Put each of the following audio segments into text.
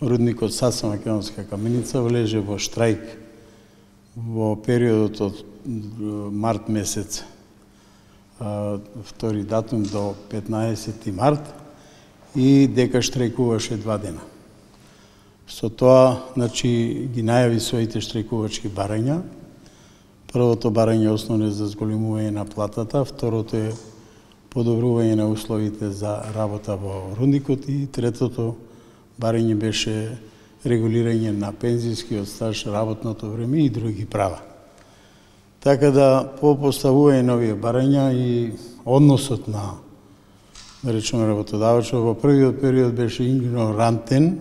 рудникот Саса Македонска каменица влезе во штрајк во периодот од март месец, втори датум до 15 март, и дека штрајкуваше 2 дена. Со тоа, значи, ги најави своите штрајкувачки барања. Првото барање основно е за зголемување на платата, второто е подобрување на условите за работа во рудникот и третото барање беше регулирање на пензијскиот стаж, работното време и други права. Така да, по поставување на овие барања и односот на, да речеме, работодавачот во првиот период беше игнорантен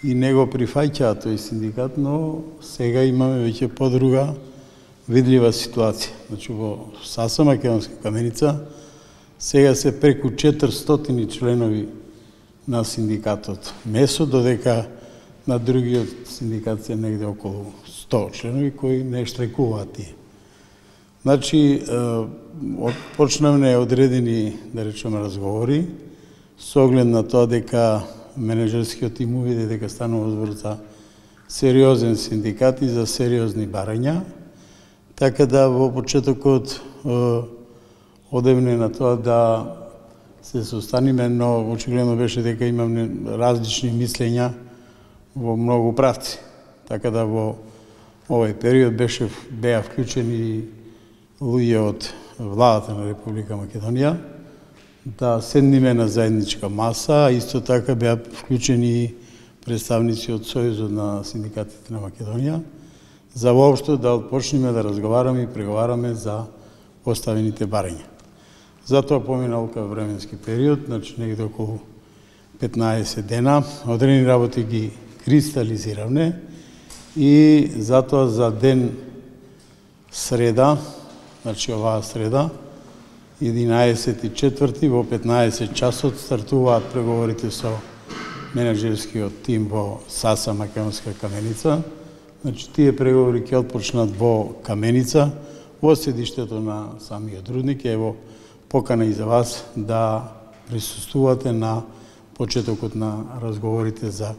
и не го прифаќаа тој синдикат, но сега имаме веќе подруга видлива ситуација. Значи, во Саса Македонска каменица сега се преку 400 членови на синдикатот МЕСО, додека на другиот синдикат се негде околу 100 членови кои не штрајкуваат тие. Значи, почнавме одредени, да речеме, разговори, со оглед на тоа дека менеджерскиот тим увиде дека станува збор за сериозен синдикат и за сериозни барања, така да во почетокот одевне на тоа да се состаниме, но очигледно беше дека имаме различни мислења во многу правци. Така да во овој период беа вклучени луѓе од владата на Република Македонија, да седниме на заедничка маса, а исто така беа вклучени представници од Сојузот на синдикатите на Македонија, за воопшто да почнеме да разговараме и преговараме за поставените барања. Затоа поминал кај временски период, значи негде околу 15 дена, одредени работи ги кристализиравме и затоа за ден среда, значи оваа среда, 11.4. во 15 часот стартуваат преговорите со менеджерскиот тим во Саса Македонска каменица. Значи, тие преговори ќе отпочнат во Каменица, во седиштето на самиот рудник. Ево, покана и за вас да присуствувате на почетокот на разговорите за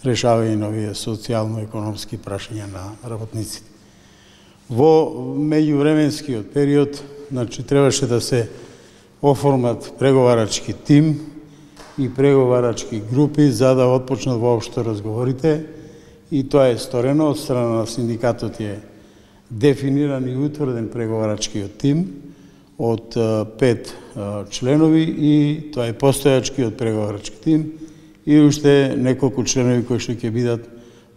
решавање на овие социјално-економски прашања на работниците. Во меѓувременскиот период, значи, требаше да се оформат преговарачки тим и преговарачки групи за да отпочнат воопшто разговорите, и тоа е сторено. Од страна на синдикатот е дефиниран и утврден преговарачкиот тим од 5 членови, и тоа е постојачкиот преговарачки тим и уште неколку членови кои што ќе бидат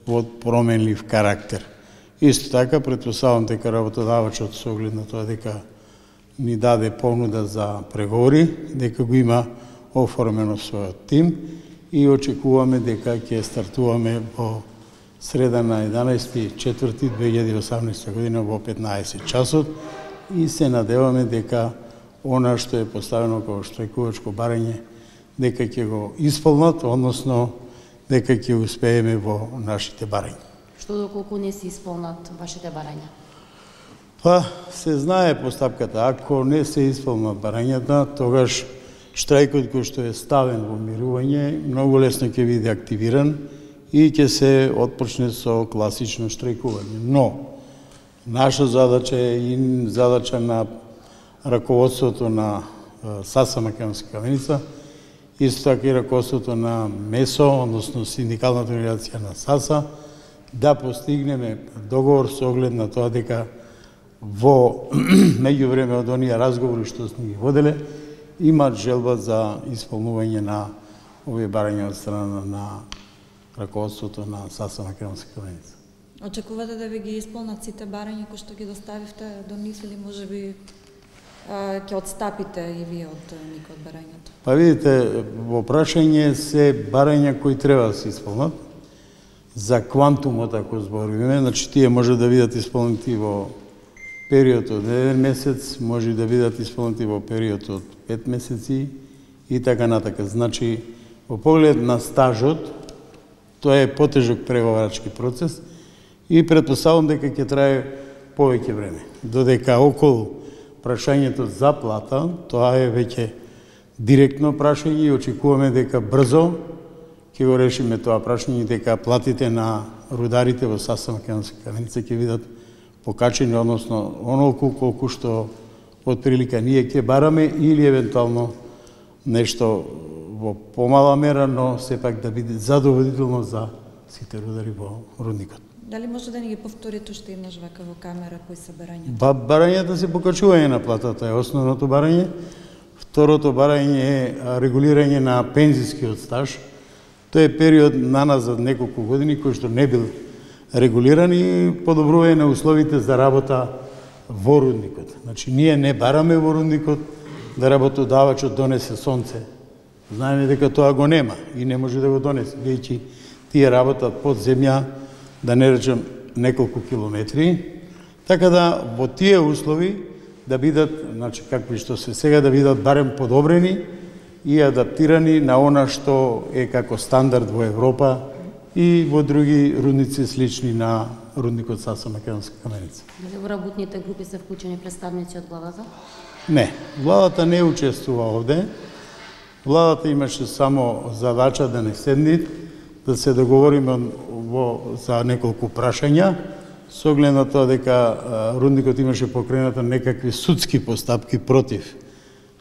во променлив карактер. Исто така, претпоставам дека работодавачот со оглед на тоа дека ни даде понуда за преговори, дека го има оформено својот тим и очекуваме дека ќе стартуваме во среда на 11.4.2018 година во 15 часот и се надеваме дека она што е поставено како штрајкувачко барање дека ќе го исполнат, односно дека ќе успееме во нашите барања. Што доколку не се исполнат вашите барања? Па, се знае постапката. Ако не се исполнат барањата, тогаш штрајкот кој што е ставен во мирување многу лесно ќе биде активиран и ќе се отпочне со класично штрајкување. Но, наша задача е и задача на раководството на Саса Македонска каменица, исто така и раководството на МЕСО, односно синдикалната организација на Саса, да постигнеме договор со оглед на тоа дека во меѓувреме од оние разговори што сме ги воделе, имаат желба за исполнување на овие барања од страна на раководството на Саса Македонска каменица. Очекувате да ви ги исполнат сите барања кои што ги доставивте до нив, или можеби ќе отстапите и вие од некои од барањата? Па видите, во прашање се барања кои треба да се исполнат. За квантумот, ако зборуваме, значи тие може да бидат исполнети во период од 1 месец, може да бидат исполнети во период од 5 месеци и така натака. Значи, во поглед на стажот, тоа е потежок преговарачки процес и претпоставам дека ќе трае повеќе време. Додека околу прашањето за плата, тоа е веќе директно прашање и очекуваме дека брзо ќе го решиме тоа прашање, дека платите на рударите во састав Македонска каменица ќе видат покачени, односно онолку колку што од прилика ние ќе бараме или евентуално нешто во помала мера, но сепак да биде задоволително за сите рудари во рудникот. Дали може да ни ги повторите уште еднаш вака во камера кои се барањата? Барањата се покачување на платата е основното барање. Второто барање е регулирање на пензискиот стаж. Тој е период наназад неколку години кој што не бил регулиран и подобрување на условите за работа во рудникот. Значи, ние не бараме во рудникот да работодавачот донесе сонце. Знаеме дека тоа го нема и не може да го донесе, бидејќи тие работат под земја, да не речем неколку километри, така да во тие услови да бидат, значи какви што се сега, да бидат барем подобрени и адаптирани на она што е како стандард во Европа и во други рудници слични на рудникот састав Македонска каменица. Дали во работните групи се вклучени представници од владата? Не, владата не учествува овде. Владата имаше само задача да не седни, да се договориме за неколку прашања, со оглед на тоа дека рудникот имаше покрената некакви судски постапки против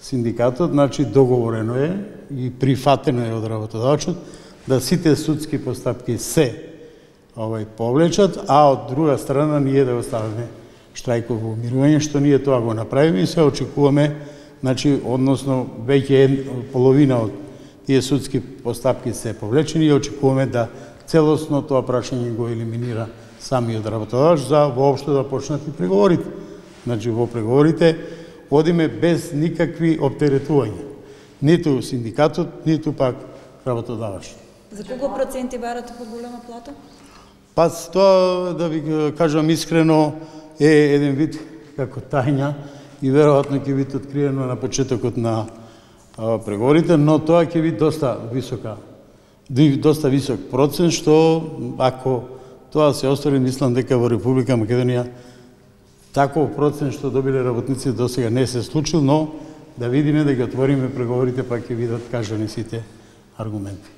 синдикатот, значи договорено е и прифатено е од работодавачот да сите судски постапки се повлечат, а од друга страна ние да оставиме штрајково умирување, што ние тоа го направиме и се очекуваме, значи, односно, веќе половина од тие судски постапки се повлечени и очекуваме да целосно тоа прашање го елиминира самиот работодавач за воопшто да почнат и преговорите. Значи, во преговорите одиме без никакви оптеретувања. Ниту синдикатот, ниту пак работодавач. За колку проценти барате поголема плата? Па тоа, да ви кажам искрено, е еден вид како тајна и веројатно ќе биде откриено на почетокот на преговорите, но тоа ќе биде доста висок процент, што ако тоа се остари, мислам дека во Република Македонија таков процент што добиле работници до сега не се случил, но да видиме, да ги отвориме преговорите, па ќе видат кажани сите аргументи.